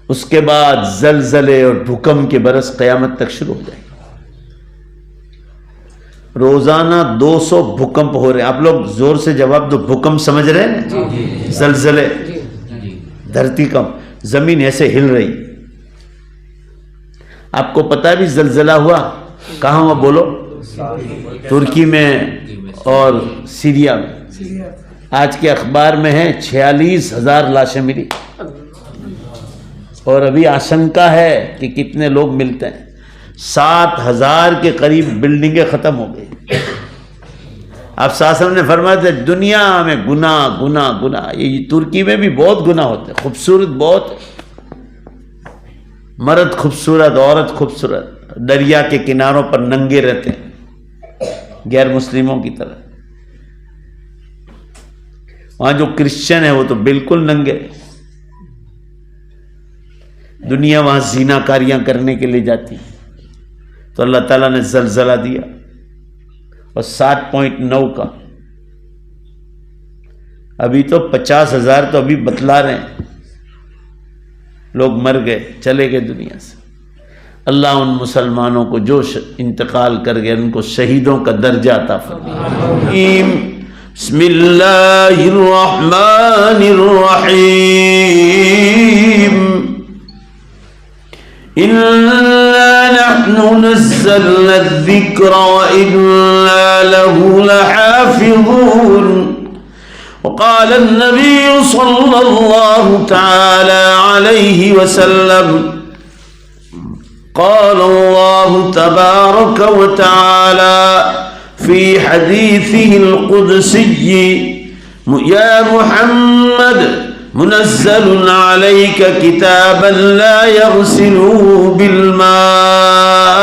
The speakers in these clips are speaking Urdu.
اس کے بعد زلزلے اور بھوکمپ کے برس قیامت تک شروع ہو جائیں گے۔ روزانہ 200 بھوکمپ ہو رہے ہیں۔ آپ لوگ زور سے جواب دو، بھوکمپ سمجھ رہے ہیں نا؟ زلزلے، دھرتی کمپ، زمین ایسے ہل رہی۔ آپ کو پتہ ہے بھی زلزلہ ہوا کہاں ہوا؟ بولو۔ ترکی میں اور سیریا میں۔ آج کے اخبار میں ہے 46,000 لاشیں ملی، اور ابھی آشنکا ہے کہ کتنے لوگ ملتے ہیں۔ 7,000 کے قریب بلڈنگیں ختم ہو گئی۔ آپ صاحب نے فرمایا تھا دنیا میں گناہ گناہ گناہ، یہ ترکی میں بھی بہت گناہ ہوتے ہیں، خوبصورت بہت، مرد خوبصورت، عورت خوبصورت، دریا کے کناروں پر ننگے رہتے ہیں غیر مسلموں کی طرح۔ وہاں جو کرسچن ہے وہ تو بالکل ننگے۔ دنیا وہاں زنا کاریاں کرنے کے لیے جاتی، تو اللہ تعالیٰ نے زلزلہ دیا، اور 7.9 کا۔ ابھی تو 50,000 تو ابھی بتلا رہے ہیں، لوگ مر گئے، چلے گئے دنیا سے۔ اللہ ان مسلمانوں کو جو انتقال کر گئے ان کو شہیدوں کا درجہ عطا فرمائے۔ بسم اللہ الرحمن الرحیم، إِنَّا نَحْنُ نَزَّلْنَا الذِّكْرَ وَإِنَّا لَهُ لَحَافِظُونَ۔ وقال النبي صلى الله تعالى عليه وسلم قال الله تبارك وتعالى في حديثه القدسي يا محمد منزل عليك كتابا لا يغسله بالماء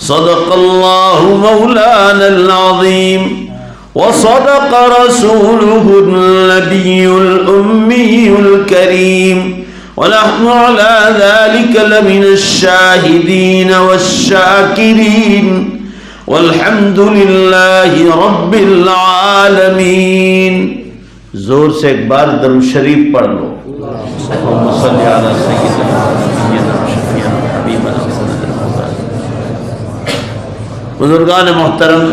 صدق الله مولانا العظيم وصدق رسوله النبي الأمي الكريم ونحن على ذلك لمن الشاهدين والشاكرين والحمد لله رب العالمين۔ زور سے ایک بار درود شریف پڑھ لو۔ اللہم صلی علی سیدنا سیدنا شفیعنا حبیبنا محمد۔ بزرگان محترم،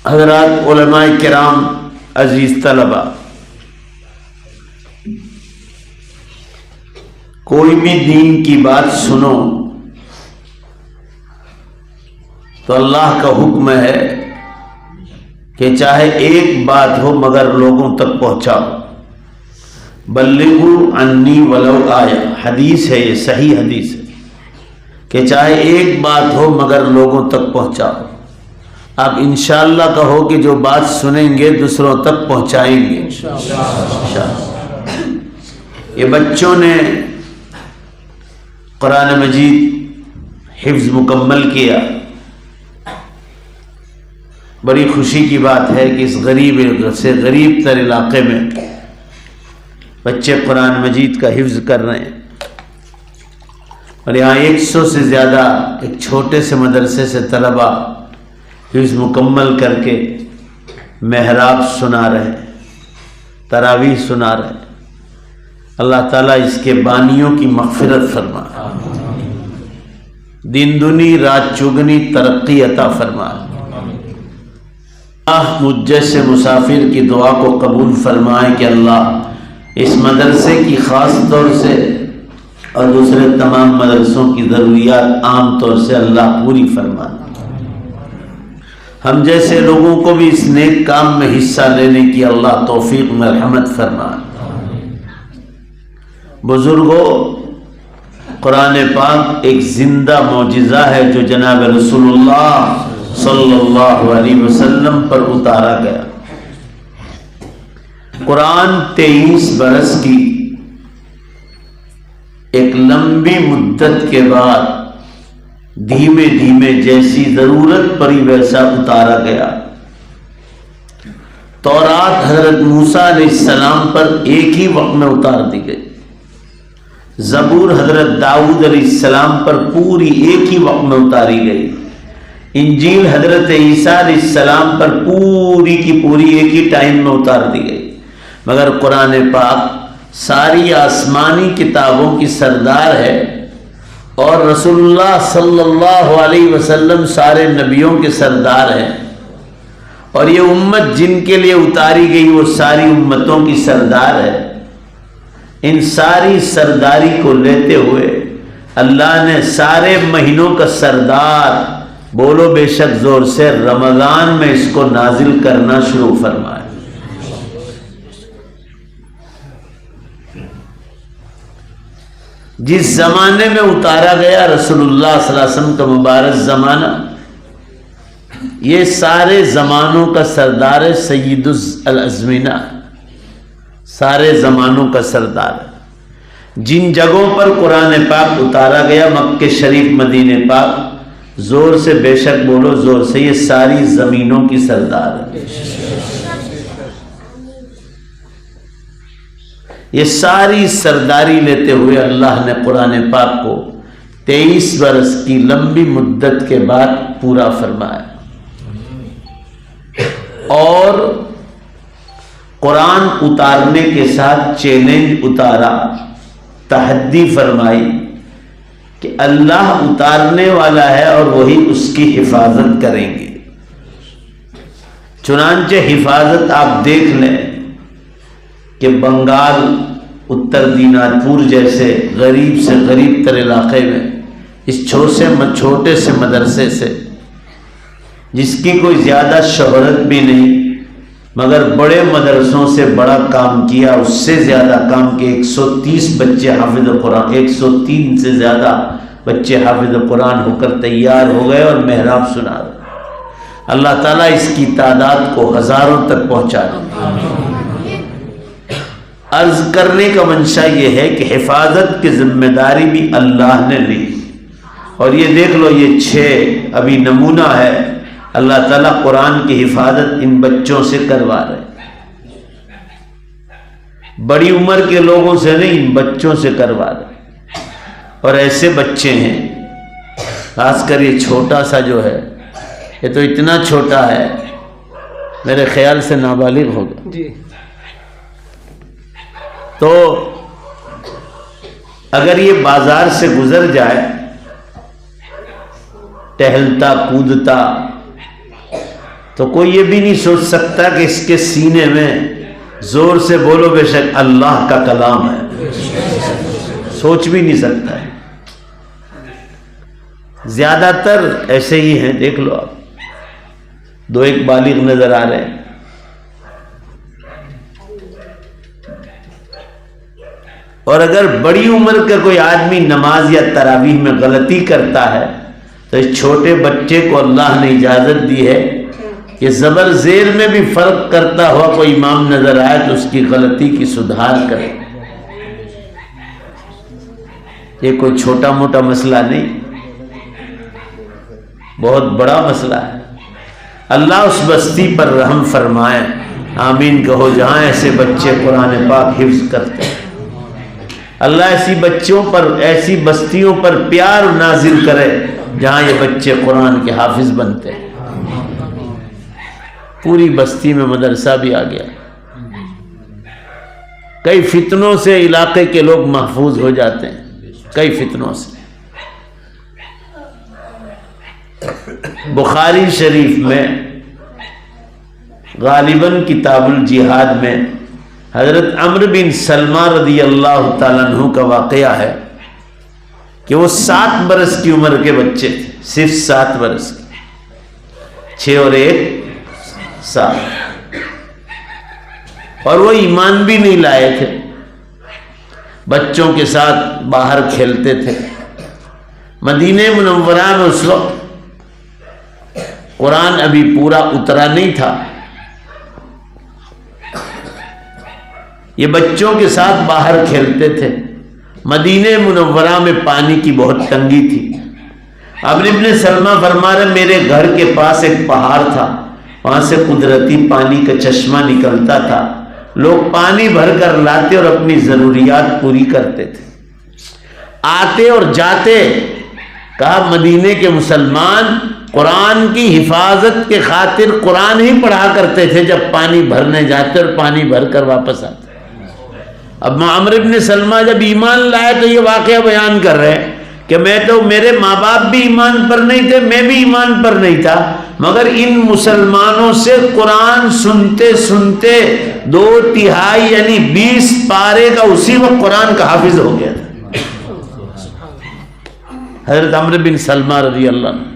حضرات علماء کرام، عزیز طلبہ، کوئی بھی دین کی بات سنو تو اللہ کا حکم ہے کہ چاہے ایک بات ہو مگر لوگوں تک پہنچاؤ۔ بلغوا عنی ولو آیہ، حدیث ہے یہ، صحیح حدیث ہے کہ چاہے ایک بات ہو مگر لوگوں تک پہنچاؤ۔ آپ انشاءاللہ کہو کہ جو بات سنیں گے دوسروں تک پہنچائیں گے انشاءاللہ۔ یہ بچوں نے قرآن مجید حفظ مکمل کیا، بڑی خوشی کی بات ہے کہ اس غریب سے غریب تر علاقے میں بچے قرآن مجید کا حفظ کر رہے ہیں، اور یہاں 100 سے زیادہ ایک چھوٹے سے مدرسے سے طلبہ حفظ مکمل کر کے محراب سنا رہے ہیں، تراویح سنا رہے ہیں۔ اللہ تعالیٰ اس کے بانیوں کی مغفرت فرمائے، دن دنی رات چگنی ترقی عطا فرمائے۔ اللہ مجھ جیسے مسافر کی دعا کو قبول فرمائے کہ اللہ اس مدرسے کی خاص طور سے اور دوسرے تمام مدرسوں کی ضروریات عام طور سے اللہ پوری فرمائے۔ ہم جیسے لوگوں کو بھی اس نیک کام میں حصہ لینے کی اللہ توفیق مرحمت فرمائے۔ بزرگوں، قرآن پاک ایک زندہ معجزہ ہے جو جناب رسول اللہ صلی اللہ علیہ وسلم پر اتارا گیا۔ قرآن 23 برس کی ایک لمبی مدت کے بعد دھیمے دھیمے جیسی ضرورت پڑی ویسا اتارا گیا۔ تورات حضرت موسیٰ علیہ السلام پر ایک ہی وقت میں اتار دی گئی، زبور حضرت داؤد علیہ السلام پر پوری ایک ہی وقت میں اتاری گئی، انجیل حضرت عیسیٰ علیہ السلام پر پوری کی پوری ایک ہی ٹائم میں اتار دی گئی، مگر قرآن پاک ساری آسمانی کتابوں کی سردار ہے، اور رسول اللہ صلی اللہ علیہ وسلم سارے نبیوں کے سردار ہیں، اور یہ امت جن کے لیے اتاری گئی وہ ساری امتوں کی سردار ہے۔ ان ساری سرداری کو لیتے ہوئے اللہ نے سارے مہینوں کا سردار، بولو بے شک زور سے، رمضان میں اس کو نازل کرنا شروع فرمایا۔ جس زمانے میں اتارا گیا رسول اللہ صلی اللہ علیہ وسلم کا مبارک زمانہ، یہ سارے زمانوں کا سردار ہے، سید الازمینہ، سارے زمانوں کا سردار ہے۔ جن جگہوں پر قرآن پاک اتارا گیا، مکہ شریف، مدینہ پاک، زور سے بے شک بولو زور سے، یہ ساری زمینوں کی سردار ہے۔ یہ ساری سرداری لیتے ہوئے اللہ نے قرآن پاک کو 23 برس کی لمبی مدت کے بعد پورا فرمایا، اور قرآن اتارنے کے ساتھ چیلنج اتارا، تحدی فرمائی کہ اللہ اتارنے والا ہے اور وہی اس کی حفاظت کریں گے۔ چنانچہ حفاظت آپ دیکھ لیں کہ بنگال، اتر دینار پور جیسے غریب سے غریب تر علاقے میں اس چھوٹے سے مدرسے سے، جس کی کوئی زیادہ شہرت بھی نہیں، مگر بڑے مدرسوں سے بڑا کام کیا، اس سے زیادہ کام کیا، 130 بچے حافظ قرآن، 103 سے زیادہ بچے حافظ قرآن ہو کر تیار ہو گئے اور محراب سنا رہے۔ اللہ تعالیٰ اس کی تعداد کو ہزاروں تک پہنچا دے۔ عرض کرنے کا منشا یہ ہے کہ حفاظت کی ذمہ داری بھی اللہ نے لی، اور یہ دیکھ لو یہ 6 ابھی نمونہ ہے، اللہ تعالیٰ قرآن کی حفاظت ان بچوں سے کروا رہے، بڑی عمر کے لوگوں سے نہیں، ان بچوں سے کروا رہے۔ اور ایسے بچے ہیں، خاص کر یہ چھوٹا سا جو ہے، یہ تو اتنا چھوٹا ہے، میرے خیال سے نابالغ ہوگا جی۔ تو اگر یہ بازار سے گزر جائے ٹہلتا کودتا، تو کوئی یہ بھی نہیں سوچ سکتا کہ اس کے سینے میں، زور سے بولو بے شک، اللہ کا کلام ہے، سوچ بھی نہیں سکتا ہے۔ زیادہ تر ایسے ہی ہیں، دیکھ لو آپ، 2-1 بالغ نظر آ رہے ہیں۔ اور اگر بڑی عمر کا کوئی آدمی نماز یا تراویح میں غلطی کرتا ہے تو اس چھوٹے بچے کو اللہ نے اجازت دی ہے کہ زبر زیر میں بھی فرق کرتا ہوا کوئی امام نظر آئے تو اس کی غلطی کی سدھار کرے۔ یہ کوئی چھوٹا موٹا مسئلہ نہیں، بہت بڑا مسئلہ ہے۔ اللہ اس بستی پر رحم فرمائے، آمین کہو، جہاں ایسے بچے قرآن پاک حفظ کرتے ہیں۔ اللہ ایسی بچوں پر، ایسی بستیوں پر پیار نازل کرے جہاں یہ بچے قرآن کے حافظ بنتے ہیں۔ پوری بستی میں مدرسہ بھی آ گیا، کئی فتنوں سے علاقے کے لوگ محفوظ ہو جاتے ہیں، کئی فتنوں سے۔ بخاری شریف میں غالباً کتاب الجہاد میں حضرت عمرو بن سلمہ رضی اللہ تعالیٰ عنہ کا واقعہ ہے کہ وہ 7 برس کی عمر کے بچے تھے، صرف 7 برس کے، 6 اور 1 7، اور وہ ایمان بھی نہیں لائے تھے، بچوں کے ساتھ باہر کھیلتے تھے۔ مدینہ منورہ میں اس وقت قرآن ابھی پورا اترا نہیں تھا، یہ بچوں کے ساتھ باہر کھیلتے تھے۔ مدینہ منورہ میں پانی کی بہت تنگی تھی۔ عمرو بن سلمہ فرما رہے میرے گھر کے پاس ایک پہاڑ تھا، وہاں سے قدرتی پانی کا چشمہ نکلتا تھا، لوگ پانی بھر کر لاتے اور اپنی ضروریات پوری کرتے تھے، آتے اور جاتے۔ کہا مدینے کے مسلمان قرآن کی حفاظت کے خاطر قرآن ہی پڑھا کرتے تھے جب پانی بھرنے جاتے اور پانی بھر کر واپس آتے۔ اب عمرو بن سلمہ جب ایمان لائے تو یہ واقعہ بیان کر رہے ہیں کہ میرے ماں باپ بھی ایمان پر نہیں تھے، میں بھی ایمان پر نہیں تھا، مگر ان مسلمانوں سے قرآن سنتے سنتے 2/3 یعنی 20 پارے کا اسی وقت قرآن کا حافظ ہو گیا تھا حضرت عمرو بن سلمہ رضی اللہ عنہ۔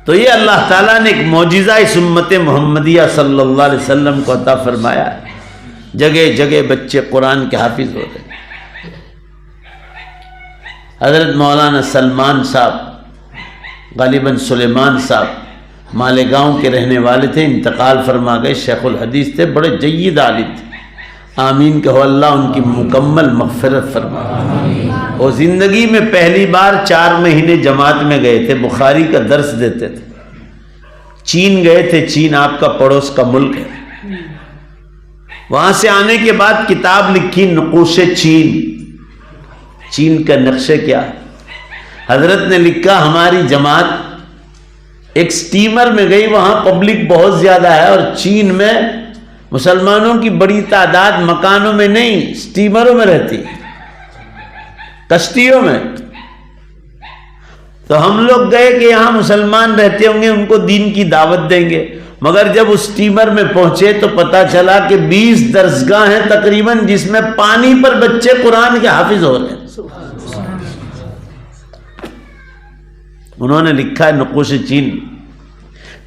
تو یہ اللہ تعالیٰ نے ایک معجزہ اس امت محمدیہ صلی اللہ علیہ وسلم کو عطا فرمایا ہے، جگہ جگہ بچے قرآن کے حافظ ہو گئے۔ حضرت مولانا سلمان صاحب غالباً سلیمان صاحب مالیگاؤں کے رہنے والے تھے، انتقال فرما گئے، شیخ الحدیث تھے، بڑے جید عالم تھے، آمین کہو اللہ ان کی مکمل مغفرت فرما۔ وہ زندگی میں پہلی بار 4 مہینے جماعت میں گئے تھے، بخاری کا درس دیتے تھے، چین گئے تھے، چین آپ کا پڑوس کا ملک ہے، وہاں سے آنے کے بعد کتاب لکھی نقوش چین، چین کا نقشے کیا ہے۔ حضرت نے لکھا ہماری جماعت ایک سٹیمر میں گئی، وہاں پبلک بہت زیادہ ہے اور چین میں مسلمانوں کی بڑی تعداد مکانوں میں نہیں سٹیمروں میں رہتی، کشتیوں میں۔ تو ہم لوگ گئے کہ یہاں مسلمان رہتے ہوں گے، ان کو دین کی دعوت دیں گے، مگر جب اس سٹیمر میں پہنچے تو پتا چلا کہ 20 درسگاہ ہیں تقریباً، جس میں پانی پر بچے قرآن کے حافظ ہو رہے ہیں۔ انہوں نے لکھا ہے نقوش چین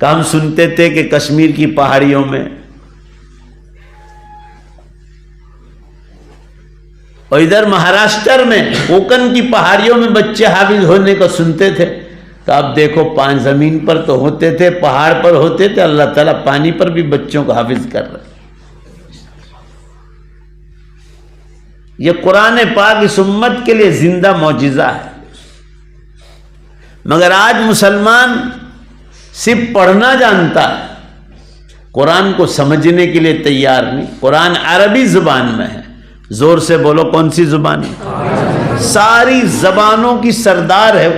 کہ ہم سنتے تھے کہ کشمیر کی پہاڑیوں میں اور ادھر مہاراشٹر میں کوکن کی پہاڑیوں میں بچے حافظ ہونے کو سنتے تھے، تو اب دیکھو زمین پر تو ہوتے تھے، پہاڑ پر ہوتے تھے، اللہ تعالیٰ پانی پر بھی بچوں کو حافظ کر رہے۔ یہ قرآن پاک اس امت کے لیے زندہ معجزہ ہے، مگر آج مسلمان صرف پڑھنا جانتا ہے، قرآن کو سمجھنے کے لیے تیار نہیں۔ قرآن عربی زبان میں ہے، زور سے بولو کون سی زبان ہے؟ ساری زبانوں کی سردار ہے۔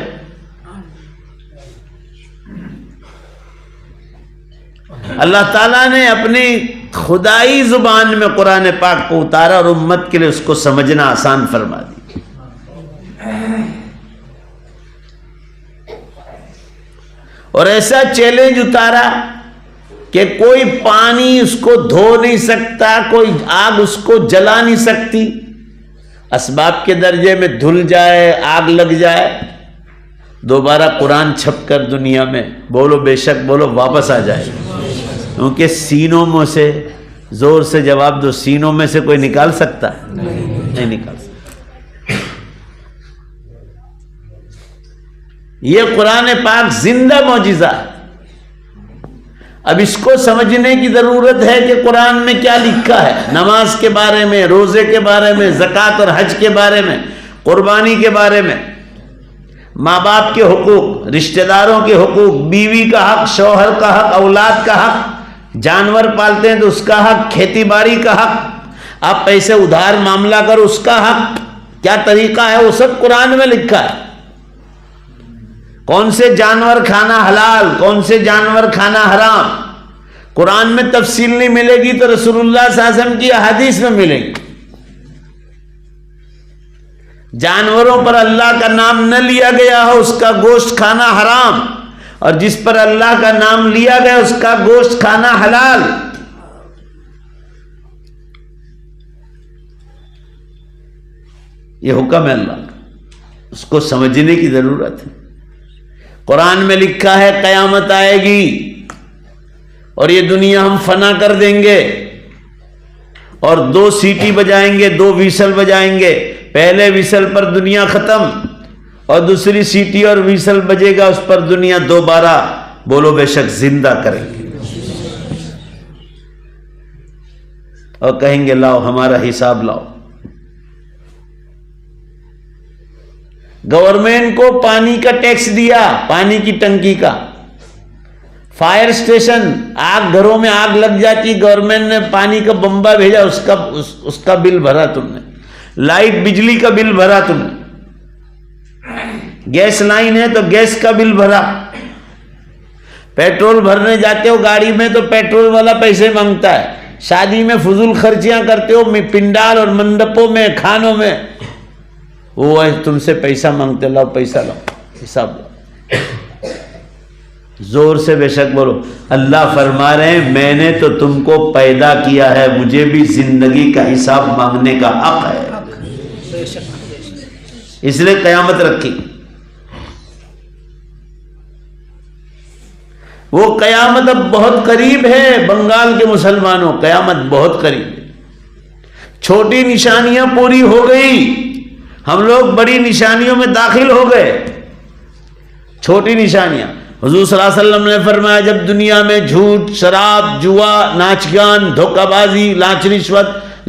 اللہ تعالیٰ نے اپنی خدائی زبان میں قرآن پاک کو اتارا اور امت کے لیے اس کو سمجھنا آسان فرما دی۔ اور ایسا چیلنج اتارا کہ کوئی پانی اس کو دھو نہیں سکتا، کوئی آگ اس کو جلا نہیں سکتی، اسباب کے درجے میں دھل جائے، آگ لگ جائے، دوبارہ قرآن چھپ کر دنیا میں بولو بے شک بولو واپس آ جائے، کیونکہ سینوں میں سے زور سے جواب دو، سینوں میں سے کوئی نکال سکتا ہے؟ نہیں نکال سکتا۔ یہ قرآن پاک زندہ معجزہ ہے۔ اب اس کو سمجھنے کی ضرورت ہے کہ قرآن میں کیا لکھا ہے، نماز کے بارے میں، روزے کے بارے میں، زکوٰۃ اور حج کے بارے میں، قربانی کے بارے میں، ماں باپ کے حقوق، رشتہ داروں کے حقوق، بیوی کا حق، شوہر کا حق، اولاد کا حق، جانور پالتے ہیں تو اس کا حق، کھیتی باڑی کا حق، آپ پیسے ادھار معاملہ کرو اس کا حق، کیا طریقہ ہے وہ سب قرآن میں لکھا ہے۔ کون سے جانور کھانا حلال، کون سے جانور کھانا حرام، قرآن میں تفصیل نہیں ملے گی تو رسول اللہ صلی اللہ علیہ وسلم کی حدیث میں ملے گی۔ جانوروں پر اللہ کا نام نہ لیا گیا ہو اس کا گوشت کھانا حرام، اور جس پر اللہ کا نام لیا گیا اس کا گوشت کھانا حلال۔ یہ حکم ہے اللہ کا، اس کو سمجھنے کی ضرورت ہے۔ قرآن میں لکھا ہے قیامت آئے گی اور یہ دنیا ہم فنا کر دیں گے، اور 2 سیٹی بجائیں گے، 2 ویسل بجائیں گے، پہلے ویسل پر دنیا ختم، اور دوسری سیٹی اور ویسل بجے گا اس پر دنیا دوبارہ بولو بے شک زندہ کریں گے، اور کہیں گے لاؤ ہمارا حساب لاؤ۔ گورنمنٹ کو پانی کا ٹیکس دیا، پانی کی ٹنکی کا، فائر اسٹیشن، آگ گھروں میں آگ لگ جاتی، گورنمنٹ نے پانی کا بمبا بھیجا، اس کا بل بھرا تم نے، لائٹ بجلی کا بل بھرا تم نے، گیس لائن ہے تو گیس کا بل بھرا، پیٹرول بھرنے جاتے ہو گاڑی میں تو پیٹرول والا پیسے مانگتا ہے، شادی میں فضول خرچیاں کرتے ہو پنڈال اور منڈپوں میں کھانوں میں، وہ تم سے پیسہ مانگتے، لاؤ پیسہ لاؤ، حساب لاؤ۔ زور سے بے شک بولو۔ اللہ فرما رہے ہیں میں نے تو تم کو پیدا کیا ہے، مجھے بھی زندگی کا حساب مانگنے کا حق ہے، اس لیے قیامت رکھی۔ وہ قیامت اب بہت قریب ہے بنگال کے مسلمانوں، قیامت بہت قریب ہے۔ چھوٹی نشانیاں پوری ہو گئی، ہم لوگ بڑی نشانیوں میں داخل ہو گئے۔ چھوٹی نشانیاں، حضور صلی اللہ علیہ وسلم نے فرمایا جب دنیا میں جھوٹ، شراب، جوا، ناچ گان، دھوکہ بازی، لانچ رشوت،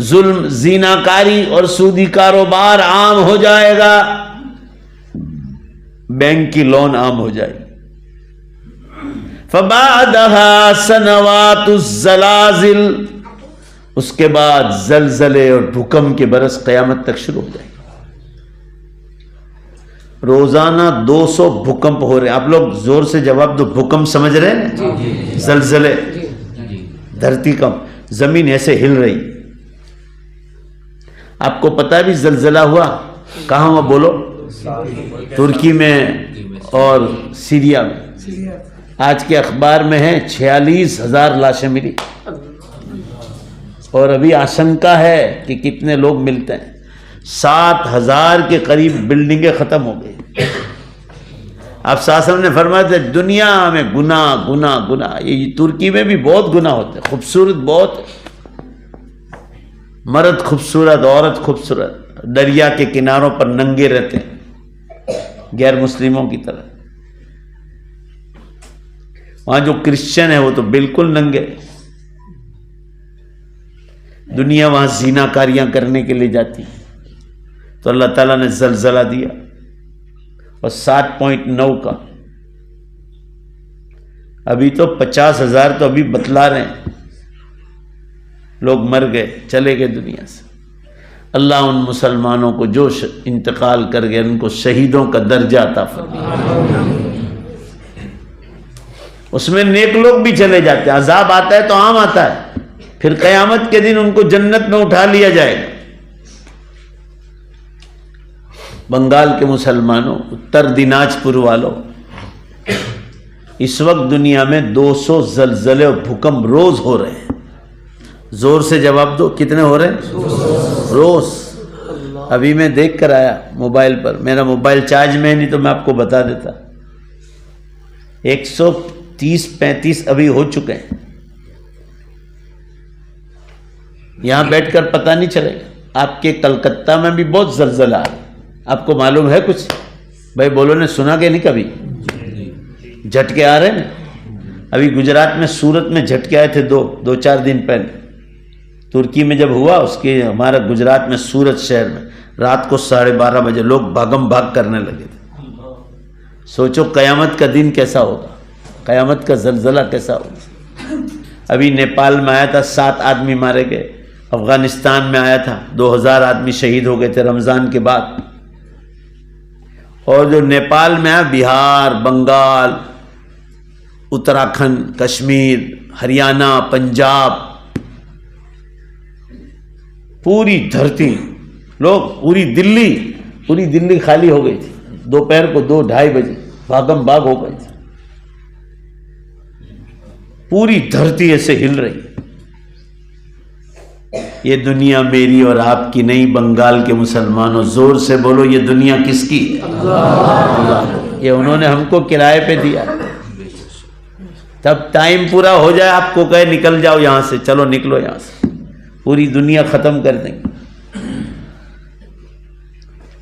ظلم، زنا کاری اور سودی کاروبار عام ہو جائے گا، بینک کی لون عام ہو جائے گی۔ فبعدها سنوات الزلازل، اس کے بعد زلزلے اور بھوکمپ کے برس قیامت تک شروع ہو جائے گی۔ روزانہ 200 بھوکمپ ہو رہے ہیں۔ آپ لوگ زور سے جواب دو، بھوکمپ سمجھ رہے ہیں؟ زلزلے، دھرتی کمپ، زمین ایسے ہل رہی۔ آپ کو پتا بھی زلزلہ ہوا کہاں ہوا؟ بولو۔ ترکی میں اور سیریا میں۔ آج کے اخبار میں ہے 46,000 لاشیں ملی، اور ابھی آشنکا ہے کہ کتنے لوگ ملتے ہیں۔ 7,000 کے قریب بلڈنگیں ختم ہو گئی۔ آپ ساسم نے فرمایا تھا دنیا میں گناہ گناہ گناہ، یہ ترکی میں بھی بہت گناہ ہوتے ہیں، خوبصورت بہت، مرد خوبصورت، عورت خوبصورت، دریا کے کناروں پر ننگے رہتے ہیں غیر مسلموں کی طرح۔ وہاں جو کرسچن ہے وہ تو بالکل ننگے۔ دنیا وہاں زنا کاریاں کرنے کے لیے جاتی، تو اللہ تعالیٰ نے زلزلہ دیا، اور 7.9 کا۔ ابھی تو 50,000 تو ابھی بتلا رہے ہیں، لوگ مر گئے، چلے گئے دنیا سے۔ اللہ ان مسلمانوں کو جو انتقال کر گئے ان کو شہیدوں کا درجہ عطا فرمائے۔ اس میں نیک لوگ بھی چلے جاتے ہیں، عذاب آتا ہے تو عام آتا ہے، پھر قیامت کے دن ان کو جنت میں اٹھا لیا جائے گا۔ بنگال کے مسلمانوں، اتر دیناج پور والوں، اس وقت دنیا میں 200 زلزلے اور بھوکمپ روز ہو رہے ہیں۔ زور سے جواب دو، کتنے ہو رہے ہیں روز؟ ابھی میں دیکھ کر آیا موبائل پر، میرا موبائل چارج میں نہیں تو میں آپ کو بتا دیتا، 130-35 ابھی ہو چکے ہیں۔ یہاں بیٹھ کر پتہ نہیں چلے گا۔ آپ کے کلکتہ میں بھی بہت زلزلہ آ رہا، آپ کو معلوم ہے کچھ؟ بھائی بولو نے سنا کہ نہیں کبھی؟ جھٹکے آ رہے ہیں نا۔ ابھی گجرات میں سورت میں جھٹکے آئے تھے دو چار دن پہلے۔ ترکی میں جب ہوا اس کے، ہمارا گجرات میں سورت شہر میں رات کو 12:30 بجے لوگ بھاگم بھاگ کرنے لگے تھے۔ سوچو قیامت کا دن کیسا ہوگا، قیامت کا زلزلہ کیسا ہوگا۔ ابھی نیپال میں آیا تھا، 7 آدمی مارے گئے۔ افغانستان میں آیا تھا، 2000 آدمی شہید ہو گئے تھے رمضان کے بعد۔ اور جو نیپال میں ہے، بہار، بنگال، اتراکھنڈ، کشمیر، ہریانہ، پنجاب، پوری دھرتی، لوگ پوری دلی خالی ہو گئی تھی۔ دوپہر کو 2-2:30 بجے بھاگم بھاگ ہو گئی تھی، پوری دھرتی ایسے ہل رہی۔ یہ دنیا میری اور آپ کی نہیں، بنگال کے مسلمانوں زور سے بولو یہ دنیا کس کی؟ اللہ۔ یہ انہوں نے ہم کو کرائے پہ دیا، تب ٹائم پورا ہو جائے آپ کو کہے نکل جاؤ یہاں سے، چلو نکلو یہاں سے، پوری دنیا ختم کر دیں گے۔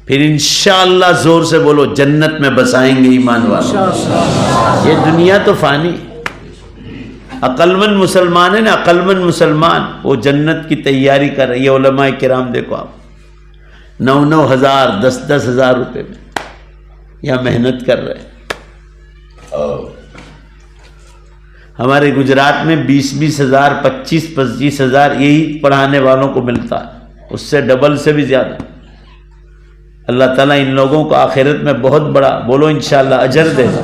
پھر انشاءاللہ زور سے بولو جنت میں بسائیں گے ایمان والوں۔ یہ دنیا تو فانی۔ عقلمند مسلمان ہے نا، عقلمند مسلمان، وہ جنت کی تیاری کر رہے۔ یہ علماء کرام دیکھو آپ 9-9 ہزار 10-10 ہزار روپے میں یہاں محنت کر رہے ہیں۔ ہمارے گجرات میں 20-20 ہزار 25-25 ہزار یہی پڑھانے والوں کو ملتا ہے، اس سے ڈبل سے بھی زیادہ۔ اللہ تعالیٰ ان لوگوں کو آخرت میں بہت بڑا بولو انشاءاللہ اجر دے گا۔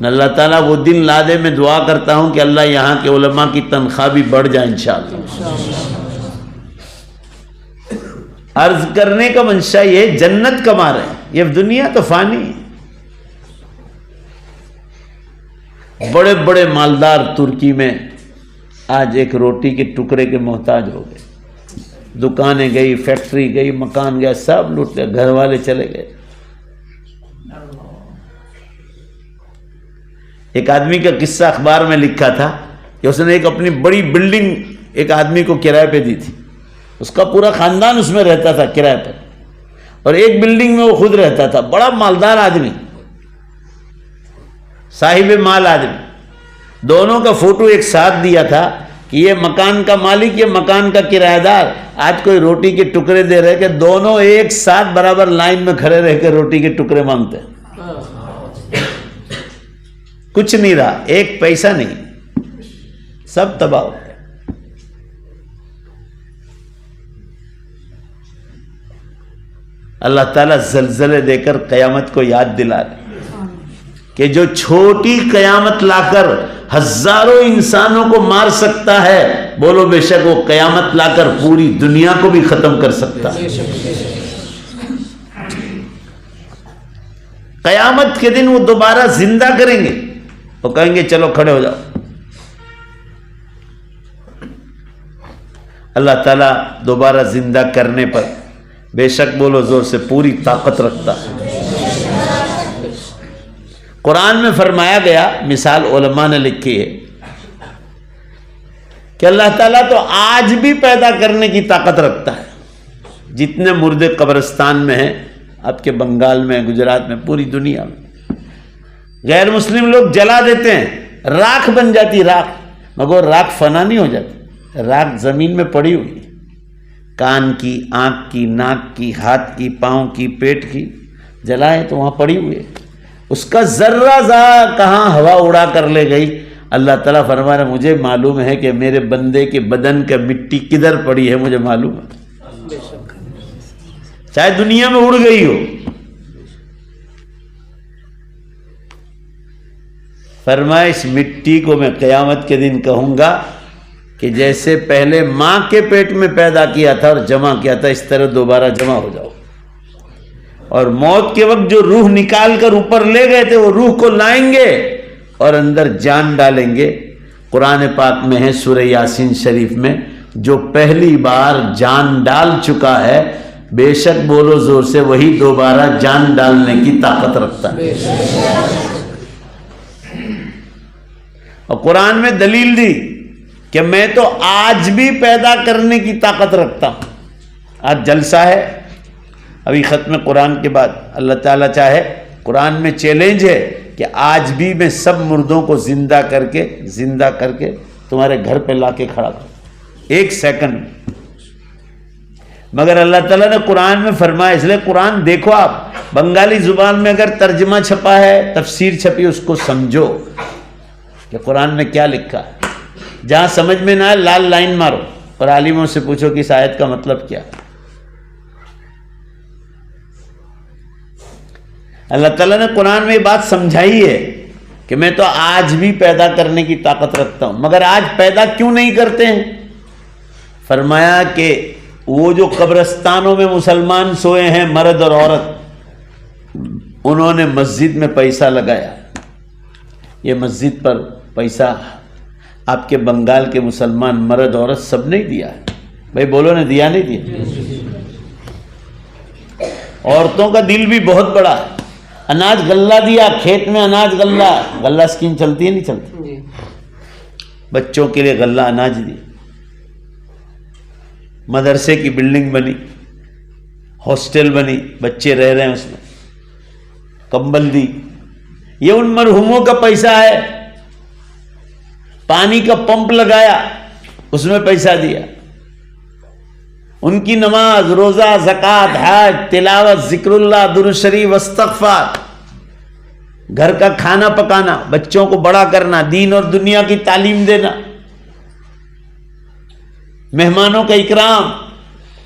اللہ تعالیٰ وہ دن لا دے، میں دعا کرتا ہوں کہ اللہ یہاں کے علماء کی تنخواہ بھی بڑھ جائے انشاءاللہ۔ عرض کرنے کا منشا یہ جنت کما رہے ہیں، یہ دنیا تو فانی ہے۔ بڑے بڑے مالدار ترکی میں آج ایک روٹی کے ٹکڑے کے محتاج ہو گئے، دکانیں گئی، فیکٹری گئی، مکان گیا، سب لوٹ لیا، گھر والے چلے گئے۔ ایک آدمی کا قصہ اخبار میں لکھا تھا کہ اس نے ایک اپنی بڑی بلڈنگ ایک آدمی کو کرائے پہ دی تھی، اس کا پورا خاندان اس میں رہتا تھا کرائے پر، اور ایک بلڈنگ میں وہ خود رہتا تھا، بڑا مالدار آدمی، صاحب مال آدمی۔ دونوں کا فوٹو ایک ساتھ دیا تھا کہ یہ مکان کا مالک، یہ مکان کا کرایہ دار، آج کوئی روٹی کے ٹکڑے دے رہے کہ دونوں ایک ساتھ برابر لائن میں کھڑے رہ کے روٹی کے ٹکڑے مانگتے ہیں۔ کچھ نہیں رہا، ایک پیسہ نہیں، سب تباہ ہو گیا۔ اللہ تعالیٰ زلزلے دے کر قیامت کو یاد دلا رہے کہ جو چھوٹی قیامت لا کر ہزاروں انسانوں کو مار سکتا ہے، بولو بے شک وہ قیامت لا کر پوری دنیا کو بھی ختم کر سکتا ہے۔ قیامت کے دن وہ دوبارہ زندہ کریں گے، وہ کہیں گے چلو کھڑے ہو جاؤ۔ اللہ تعالیٰ دوبارہ زندہ کرنے پر بے شک بولو زور سے پوری طاقت رکھتا ہے۔ قرآن میں فرمایا گیا، مثال علماء نے لکھی ہے کہ اللہ تعالیٰ تو آج بھی پیدا کرنے کی طاقت رکھتا ہے۔ جتنے مردے قبرستان میں ہیں، آپ کے بنگال میں، گجرات میں، پوری دنیا میں، غیر مسلم لوگ جلا دیتے ہیں، راکھ بن جاتی راکھ، مگر راکھ فنا نہیں ہو جاتی، راکھ زمین میں پڑی ہوئی، کان کی، آنکھ کی، ناک کی، ہاتھ کی، پاؤں کی، پیٹ کی، جلائے تو وہاں پڑی ہوئی ہے، اس کا ذرہ کہاں ہوا اڑا کر لے گئی۔ اللہ تعالیٰ فرما رہا ہے مجھے معلوم ہے کہ میرے بندے کے بدن کا مٹی کدھر پڑی ہے، مجھے معلوم ہے، چاہے دنیا میں اڑ گئی ہو۔ فرمایا اس مٹی کو میں قیامت کے دن کہوں گا کہ جیسے پہلے ماں کے پیٹ میں پیدا کیا تھا اور جمع کیا تھا، اس طرح دوبارہ جمع ہو جاؤ۔ اور موت کے وقت جو روح نکال کر اوپر لے گئے تھے، وہ روح کو لائیں گے اور اندر جان ڈالیں گے۔ قرآن پاک میں ہے سورہ یاسین شریف میں، جو پہلی بار جان ڈال چکا ہے، بے شک بولو زور سے وہی دوبارہ جان ڈالنے کی طاقت رکھتا ہے۔ اور قرآن میں دلیل دی کہ میں تو آج بھی پیدا کرنے کی طاقت رکھتا ہوں۔ آج جلسہ ہے، ابھی ختم قرآن کے بعد اللہ تعالیٰ چاہے قرآن میں چیلنج ہے کہ آج بھی میں سب مردوں کو زندہ کر کے تمہارے گھر پہ لا کے کھڑا کروں، ایک سیکنڈ۔ مگر اللہ تعالیٰ نے قرآن میں فرمایا، اس لیے قرآن دیکھو، آپ بنگالی زبان میں اگر ترجمہ چھپا ہے، تفسیر چھپی، اس کو سمجھو کہ قرآن میں کیا لکھا ہے۔ جہاں سمجھ میں نہ آئے لال لائن مارو اور عالموں سے پوچھو کہ اس آیت کا مطلب کیا۔ اللہ تعالیٰ نے قرآن میں یہ بات سمجھائی ہے کہ میں تو آج بھی پیدا کرنے کی طاقت رکھتا ہوں، مگر آج پیدا کیوں نہیں کرتے ہیں؟ فرمایا کہ وہ جو قبرستانوں میں مسلمان سوئے ہیں، مرد اور عورت، انہوں نے مسجد میں پیسہ لگایا، یہ مسجد پر پیسہ آپ کے بنگال کے مسلمان مرد عورت سب نے دیا ہے، بھائی بولو نے دیا نہیں دیا؟ عورتوں کا دل بھی بہت بڑا ہے، اناج غلہ دیا، کھیت میں اناج غلہ اسکیم چلتی ہے نہیں چلتی؟ بچوں کے لیے غلہ اناج دی، مدرسے کی بلڈنگ بنی، ہاسٹل بنی، بچے رہ رہے ہیں اس میں، کمبل دی، یہ ان مرحوموں کا پیسہ ہے۔ پانی کا پمپ لگایا، اس میں پیسہ دیا، ان کی نماز، روزہ، زکوٰۃ، حج، تلاوت، ذکر اللہ، درود شریف، استغفار، گھر کا کھانا پکانا، بچوں کو بڑا کرنا، دین اور دنیا کی تعلیم دینا، مہمانوں کا اکرام،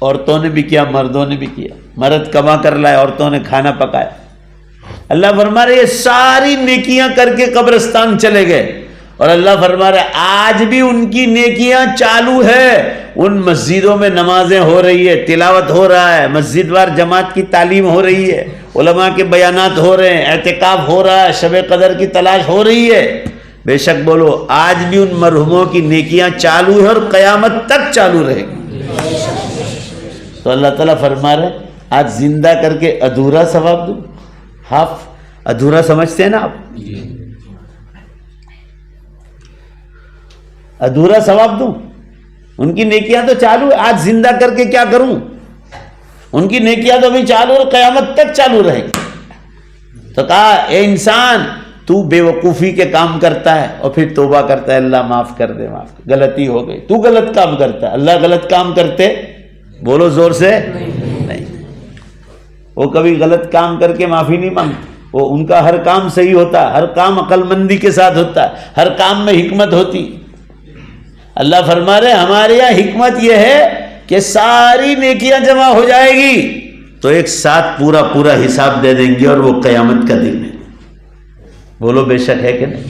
عورتوں نے بھی کیا، مردوں نے بھی کیا۔ مرد کما کر لائے، عورتوں نے کھانا پکایا. اللہ فرما رہے یہ ساری نیکیاں کر کے قبرستان چلے گئے، اور اللہ فرما رہے آج بھی ان کی نیکیاں چالو ہے. ان مسجدوں میں نمازیں ہو رہی ہے، تلاوت ہو رہا ہے، مسجد وار جماعت کی تعلیم ہو رہی ہے، علماء کے بیانات ہو رہے ہیں، اعتکاف ہو رہا ہے، شب قدر کی تلاش ہو رہی ہے. بے شک بولو آج بھی ان مرحوموں کی نیکیاں چالو ہے اور قیامت تک چالو رہے گی. تو اللہ تعالیٰ فرما رہے آج زندہ کر کے ادھورا ثواب دوں. ہاف ادھورا سمجھتے ہیں نا آپ؟ ادھورا ثواب دوں. ان کی نیکیاں تو چالو ہے، آج زندہ کر کے کیا کروں؟ ان کی نیکیاں تو بھی چالو اور قیامت تک چالو رہے گی. تو کہا اے انسان تو بے وقوفی کے کام کرتا ہے اور پھر توبہ کرتا ہے اللہ معاف کر دے، معاف کر، غلطی ہو گئی. تو غلط کام کرتا ہے، اللہ غلط کام کرتے بولو زور سے نہیں. وہ کبھی غلط کام کر کے معافی نہیں مانگتے. وہ ان کا ہر کام صحیح ہوتا ہے، ہر کام عقل مندی کے ساتھ ہوتا ہے، ہر کام میں حکمت ہوتی. اللہ فرما رہے ہمارے یہاں حکمت یہ ہے کہ ساری نیکیاں جمع ہو جائے گی تو ایک ساتھ پورا حساب دے دیں گے، اور وہ قیامت کا دن ہے. بولو بے شک ہے کہ نہیں؟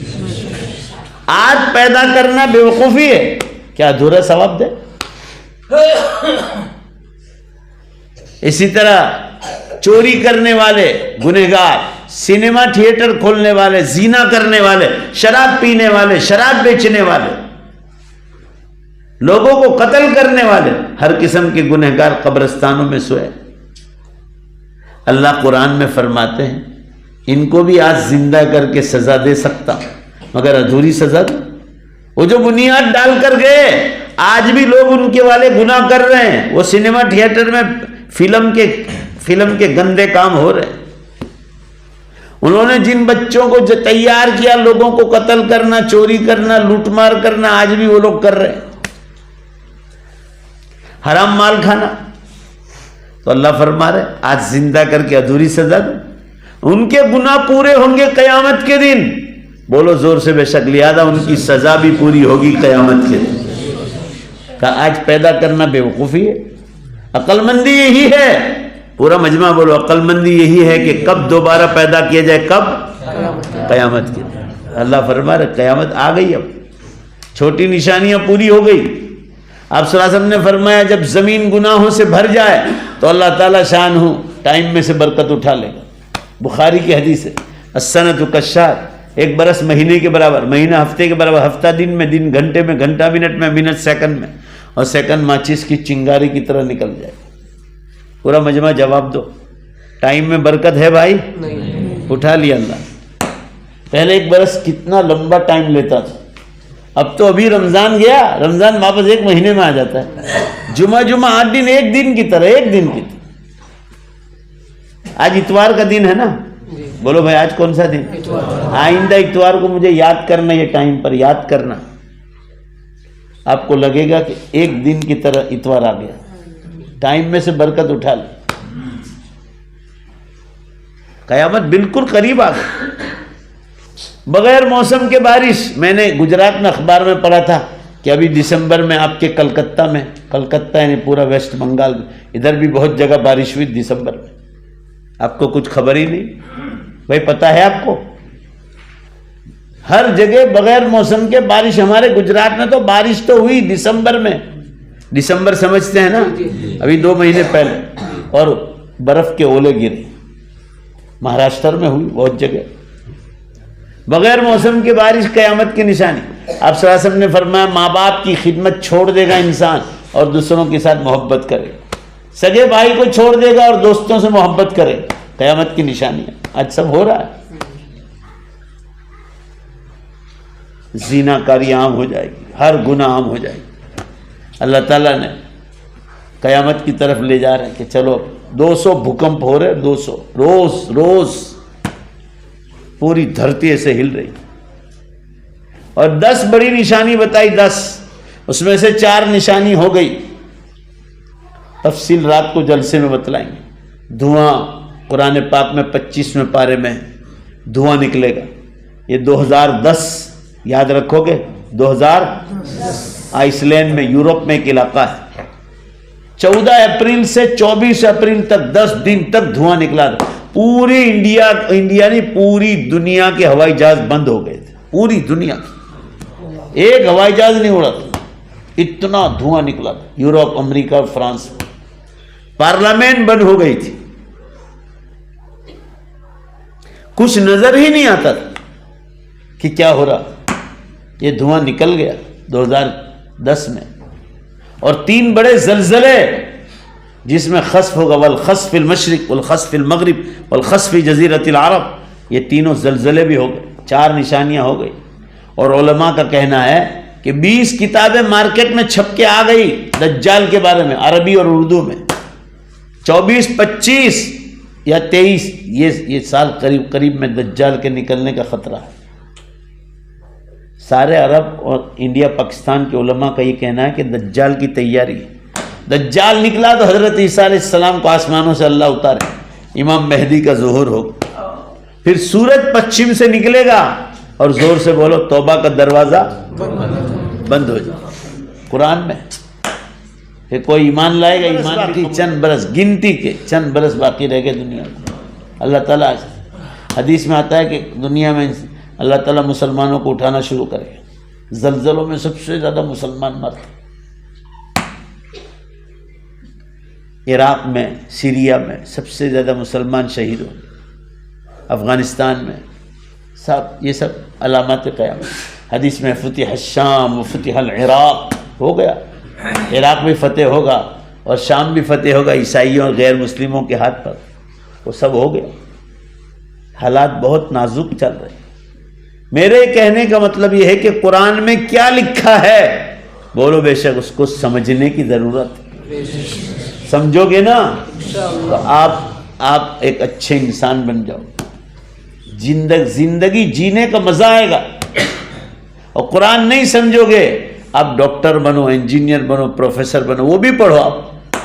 آج پیدا کرنا بے وقوفی ہے، کیا ادھورا ثواب دے؟ اسی طرح چوری کرنے والے گنہگار، سینما تھیٹر کھولنے والے، زنا کرنے والے، شراب پینے والے، شراب بیچنے والے، لوگوں کو قتل کرنے والے، ہر قسم کے گنہگار قبرستانوں میں سوئے. اللہ قرآن میں فرماتے ہیں ان کو بھی آج زندہ کر کے سزا دے سکتا مگر ادھوری سزا دے. وہ جو بنیاد ڈال کر گئے آج بھی لوگ ان کے والے گناہ کر رہے ہیں. وہ سینما تھیٹر میں فلم کے گندے کام ہو رہے ہیں. انہوں نے جن بچوں کو جو تیار کیا لوگوں کو قتل کرنا، چوری کرنا، لوٹ مار کرنا، آج بھی وہ لوگ کر رہے ہیں. حرام مال کھانا. تو اللہ فرما رہے آج زندہ کر کے ادھوری سزا دے. ان کے گناہ پورے ہوں گے قیامت کے دن. بولو زور سے بے شک، لہذا ان کی سزا بھی پوری ہوگی قیامت کے دن. کہا آج پیدا کرنا بے وقوفی ہے. عقل مندی یہی ہے، پورا مجمع بولو عقل مندی یہی ہے کہ کب دوبارہ پیدا کیا جائے، کب؟ قیامت کے دن. اللہ فرما رہے قیامت آ گئی، اب چھوٹی نشانیاں پوری ہو گئی. آپ صلی اللہ علیہ وسلم نے فرمایا جب زمین گناہوں سے بھر جائے تو اللہ تعالیٰ شان ہو ٹائم میں سے برکت اٹھا لے گا. بخاری کی حدیث ہے السنۃ کالشہر، ایک برس مہینے کے برابر، مہینہ ہفتے کے برابر، ہفتہ دن میں، دن گھنٹے میں، گھنٹہ منٹ میں، منٹ سیکنڈ میں، اور سیکنڈ ماچس کی چنگاری کی طرح نکل جائے. پورا مجمع جواب دو، ٹائم میں برکت ہے بھائی؟ اٹھا لیا اللہ. پہلے ایک برس کتنا لمبا ٹائم لیتا تھا، اب تو ابھی رمضان گیا، رمضان واپس ایک مہینے میں آ جاتا ہے. جمعہ 8 دن ایک دن کی طرح، ایک دن کی طرح. آج اتوار کا دن ہے نا، بولو بھائی آج کون سا دن؟ آئندہ اتوار کو مجھے یاد کرنا، یہ ٹائم پر یاد کرنا. آپ کو لگے گا کہ ایک دن کی طرح اتوار آ گیا، ٹائم میں سے برکت اٹھا لی. قیامت بالکل قریب آ گئی. بغیر موسم کے بارش، میں نے گجرات میں اخبار میں پڑھا تھا کہ ابھی دسمبر میں آپ کے کلکتہ یعنی پورا ویسٹ بنگال میں، ادھر بھی بہت جگہ بارش ہوئی دسمبر میں. آپ کو کچھ خبر ہی نہیں بھائی، پتہ ہے آپ کو؟ ہر جگہ بغیر موسم کے بارش. ہمارے گجرات میں تو بارش تو ہوئی دسمبر میں، دسمبر سمجھتے ہیں نا، ابھی 2 مہینے پہلے، اور برف کے اولے گرے. مہاراشٹر میں ہوئی بہت جگہ. بغیر موسم کی بارش قیامت کی نشانی. آپ صلی اللہ علیہ وسلم نے فرمایا ماں باپ کی خدمت چھوڑ دے گا انسان اور دوسروں کے ساتھ محبت کرے. سگے بھائی کو چھوڑ دے گا اور دوستوں سے محبت کرے. قیامت کی نشانی ہے. آج سب ہو رہا ہے. زنا کاری عام ہو جائے گی، ہر گناہ عام ہو جائے گی. اللہ تعالیٰ نے قیامت کی طرف لے جا رہے ہیں کہ چلو 200 بھوکمپ ہو رہے، 200 روز پوری دھرتی ایسے ہل رہی. اور 10 بڑی نشانی بتائی، 10 اس میں سے 4 نشانی ہو گئی. تفصیل رات کو جلسے میں بتلائیں گے. دھواں قرآن پاک میں 25ویں پارے میں دھواں نکلے گا. یہ 2010 یاد رکھو گے، 2010 آئس لینڈ میں، یورپ میں ایک علاقہ ہے، 14 اپریل سے 24 اپریل تک 10 دن تک دھواں نکلا تھا. پوری انڈیا نہیں پوری دنیا کے ہوائی جہاز بند ہو گئے تھے. پوری دنیا ایک ہوائی جہاز نہیں اڑا تھا, اتنا دھواں نکلا تھا. یورپ, امریکہ, فرانس, پارلیمنٹ بند ہو گئی تھی. کچھ نظر ہی نہیں آتا تھا کہ کیا ہو رہا. یہ دھواں نکل گیا 2010 میں. اور 3 بڑے زلزلے جس میں خسف ہوگا, والخسف فی المشرق والخسف فی المغرب والخسف فی جزیرۃ العرب, یہ تینوں زلزلے بھی ہو گئے. 4 نشانیاں ہو گئی. اور علماء کا کہنا ہے کہ 20 کتابیں مارکیٹ میں چھپ کے آ گئی دجال کے بارے میں, عربی اور اردو میں. 24, 25 یا 23 یہ سال قریب میں دجال کے نکلنے کا خطرہ ہے. سارے عرب اور انڈیا پاکستان کے علماء کا یہ کہنا ہے کہ دجال کی تیاری ہے. دجال نکلا تو حضرت عیسیٰ علیہ السلام کو آسمانوں سے اللہ اتارے, امام مہدی کا ظہور ہوگا. پھر سورج پچھم سے نکلے گا اور زور سے بولو توبہ کا دروازہ بند ہو جائے. قرآن میں کہ کوئی ایمان لائے گا, ایمان کی چند برس, گنتی کے چند برس باقی رہ گئے دنیا کو. اللہ تعالیٰ حدیث میں آتا ہے کہ دنیا میں اللہ تعالیٰ مسلمانوں کو اٹھانا شروع کرے. زلزلوں میں سب سے زیادہ مسلمان مرتے. عراق میں, سیریا میں سب سے زیادہ مسلمان شہید ہوئے. افغانستان میں سب یہ سب علامات قیامت. حدیث میں فتح الشام و فتح العراق ہو گیا. عراق بھی فتح ہوگا اور شام بھی فتح ہوگا عیسائیوں اور غیر مسلموں کے ہاتھ پر. وہ سب ہو گیا. حالات بہت نازک چل رہے ہیں. میرے کہنے کا مطلب یہ ہے کہ قرآن میں کیا لکھا ہے بولو, بے شک اس کو سمجھنے کی ضرورت ہے. سمجھو گے نا تو آپ ایک اچھے انسان بن جاؤ. زندگی جینے کا مزہ آئے گا. اور قرآن نہیں سمجھو گے, آپ ڈاکٹر بنو, انجینئر بنو, پروفیسر بنو, وہ بھی پڑھو آپ,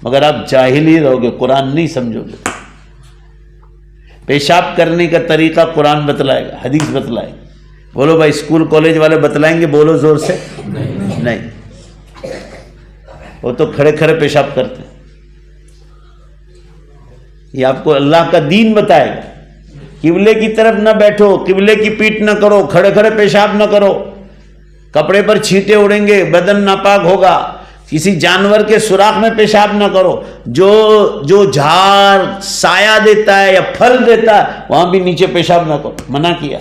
مگر آپ جاہل ہی رہو گے, قرآن نہیں سمجھو گے. پیشاب کرنے کا طریقہ قرآن بتلائے گا, حدیث بتلائے گا. بولو بھائی اسکول کالج والے بتلائیں گے, بولو زور سے. نہیں, وہ تو کھڑے کھڑے پیشاب کرتے ہیں. یہ آپ کو اللہ کا دین بتائے گا. قبلے کی طرف نہ بیٹھو, قبلے کی پیٹ نہ کرو, کھڑے کھڑے پیشاب نہ کرو, کپڑے پر چھینٹے اڑیں گے, بدن ناپاک ہوگا. کسی جانور کے سوراخ میں پیشاب نہ کرو. جو جھاڑ سایہ دیتا ہے یا پھل دیتا ہے وہاں بھی نیچے پیشاب نہ کرو, منع کیا.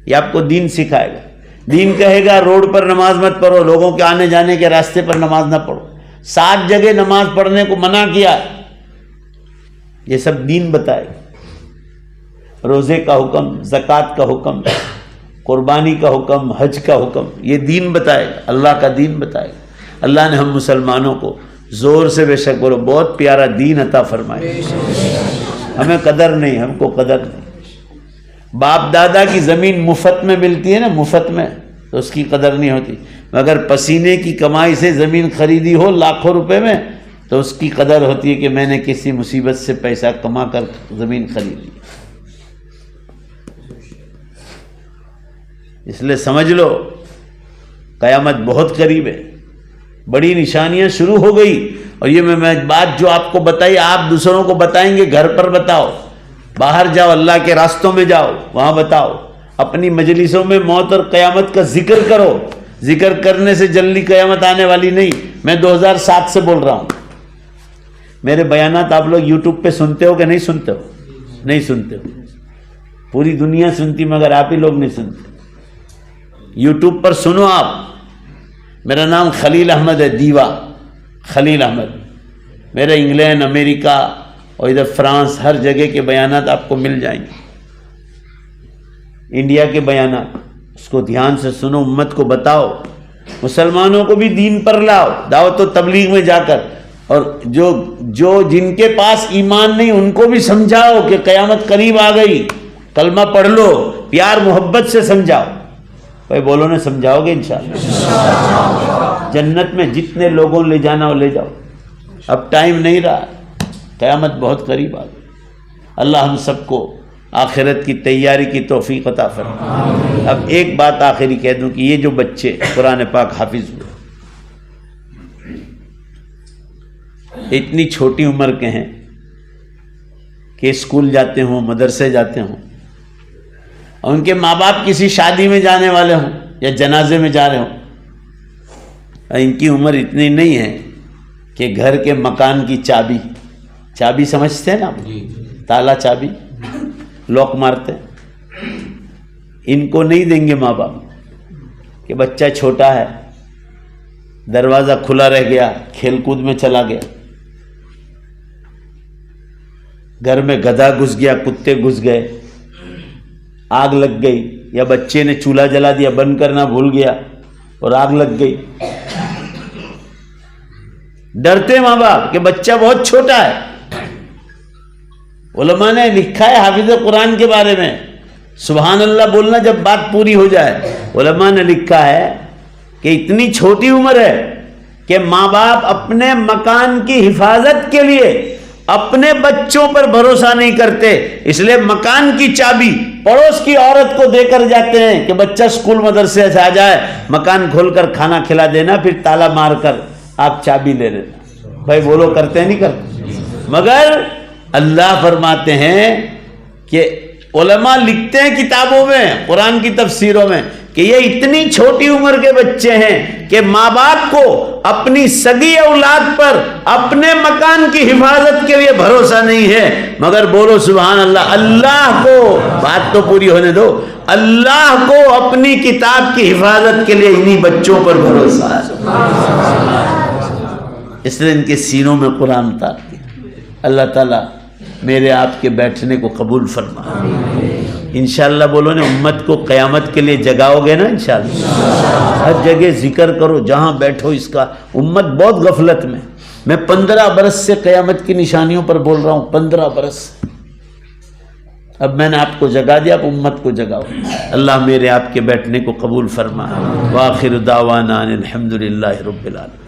یہ آپ کو دین سکھائے گا. دین کہے گا روڈ پر نماز مت پڑھو, لوگوں کے آنے جانے کے راستے پر نماز نہ پڑھو. 7 جگہ نماز پڑھنے کو منع کیا. یہ سب دین بتائے گا. روزے کا حکم, زکوٰۃ کا حکم, قربانی کا حکم, حج کا حکم, یہ دین بتائے گا. اللہ کا دین بتائے گا. اللہ نے ہم مسلمانوں کو زور سے بے شک بولو بہت پیارا دین عطا فرمائے. ہمیں قدر نہیں, ہم کو قدر نہیں. باپ دادا کی زمین مفت میں ملتی ہے نا, مفت میں, تو اس کی قدر نہیں ہوتی. مگر پسینے کی کمائی سے زمین خریدی ہو لاکھوں روپے میں تو اس کی قدر ہوتی ہے کہ میں نے کسی مصیبت سے پیسہ کما کر زمین خرید لی. اس لیے سمجھ لو قیامت بہت قریب ہے. بڑی نشانیاں شروع ہو گئی. اور یہ میں بات جو آپ کو بتائی آپ دوسروں کو بتائیں گے, گھر پر بتاؤ, باہر جاؤ, اللہ کے راستوں میں جاؤ, وہاں بتاؤ. اپنی مجلسوں میں موت اور قیامت کا ذکر کرو. ذکر کرنے سے جلدی قیامت آنے والی نہیں. میں 2007 سے بول رہا ہوں. میرے بیانات آپ لوگ یوٹیوب پہ سنتے ہو کہ نہیں سنتے ہو؟ نہیں سنتے ہو. پوری دنیا سنتی مگر آپ ہی لوگ نہیں سنتے. یوٹیوب پر سنو آپ. میرا نام خلیل احمد ہے, دیوا خلیل احمد. میرا انگلینڈ, امریکہ اور ادھر فرانس ہر جگہ کے بیانات آپ کو مل جائیں گے. انڈیا کے بیانات, اس کو دھیان سے سنو, امت کو بتاؤ, مسلمانوں کو بھی دین پر لاؤ, دعوت و تبلیغ میں جا کر. اور جو جن کے پاس ایمان نہیں ان کو بھی سمجھاؤ کہ قیامت قریب آ گئی, کلمہ پڑھ لو, پیار محبت سے سمجھاؤ. بھائی بولو نا, سمجھاؤ گے انشاءاللہ. جنت میں جتنے لوگوں لے جانا ہو لے جاؤ. اب ٹائم نہیں رہا, قیامت بہت قریب آ گئی. اللہ ہم سب کو آخرت کی تیاری کی توفیق عطا فرمائے. اب ایک بات آخری کہہ دوں کہ یہ جو بچے قرآن پاک حافظ ہوئے, اتنی چھوٹی عمر کے ہیں کہ اسکول جاتے ہوں، مدرسے جاتے ہوں، اور ان کے ماں باپ کسی شادی میں جانے والے ہوں یا جنازے میں جا رہے ہوں، اور ان کی عمر اتنی نہیں ہے کہ گھر کے مکان کی چابی سمجھتے ہیں نا، تالا چابی لاک مارتے ہیں، ان کو نہیں دیں گے ماں باپ کہ بچہ چھوٹا ہے، دروازہ کھلا رہ گیا، کھیل کود میں چلا گیا، گھر میں گدھا گھس گیا، کتے گھس گئے، آگ لگ گئی، یا بچے نے چولہا جلا دیا، بند کرنا بھول گیا اور آگ لگ گئی۔ ڈرتے ماں باپ کہ بچہ بہت چھوٹا ہے۔ علماء نے لکھا ہے حافظ قرآن کے بارے میں، سبحان اللہ بولنا جب بات پوری ہو جائے، علماء نے لکھا ہے کہ اتنی چھوٹی عمر ہے کہ ماں باپ اپنے مکان کی حفاظت کے لیے اپنے بچوں پر بھروسہ نہیں کرتے، اس لیے مکان کی چابی پڑوس کی عورت کو دے کر جاتے ہیں کہ بچہ اسکول مدرسے سے آ جائے، مکان کھول کر کھانا کھلا دینا، پھر تالا مار کر آپ چابی لے لینا۔ بھائی وہ لوگ کرتے ہیں نہیں کرتے؟ مگر اللہ فرماتے ہیں کہ علماء لکھتے ہیں کتابوں میں، قرآن کی تفسیروں میں، کہ یہ اتنی چھوٹی عمر کے بچے ہیں کہ ماں باپ کو اپنی سگی اولاد پر اپنے مکان کی حفاظت کے لیے بھروسہ نہیں ہے، مگر بولو سبحان اللہ، اللہ کو، بات تو پوری ہونے دو، اللہ کو اپنی کتاب کی حفاظت کے لیے انہی بچوں پر بھروسہ ہے، اس لیے ان کے سینوں میں قرآن اتار دیا۔ اللہ تعالیٰ میرے آپ کے بیٹھنے کو قبول فرما، انشاءاللہ بولو نا، امت کو قیامت کے لیے جگاؤ گے نا انشاءاللہ، ہر جگہ ذکر کرو، جہاں بیٹھو اس کا۔ امت بہت غفلت میں 15 برس سے قیامت کی نشانیوں پر بول رہا ہوں، 15 برس، اب میں نے آپ کو جگا دیا، اب امت کو جگاؤ۔ اللہ میرے آپ کے بیٹھنے کو قبول فرما، وآخر دعوانا ان الحمدللہ رب العالمین۔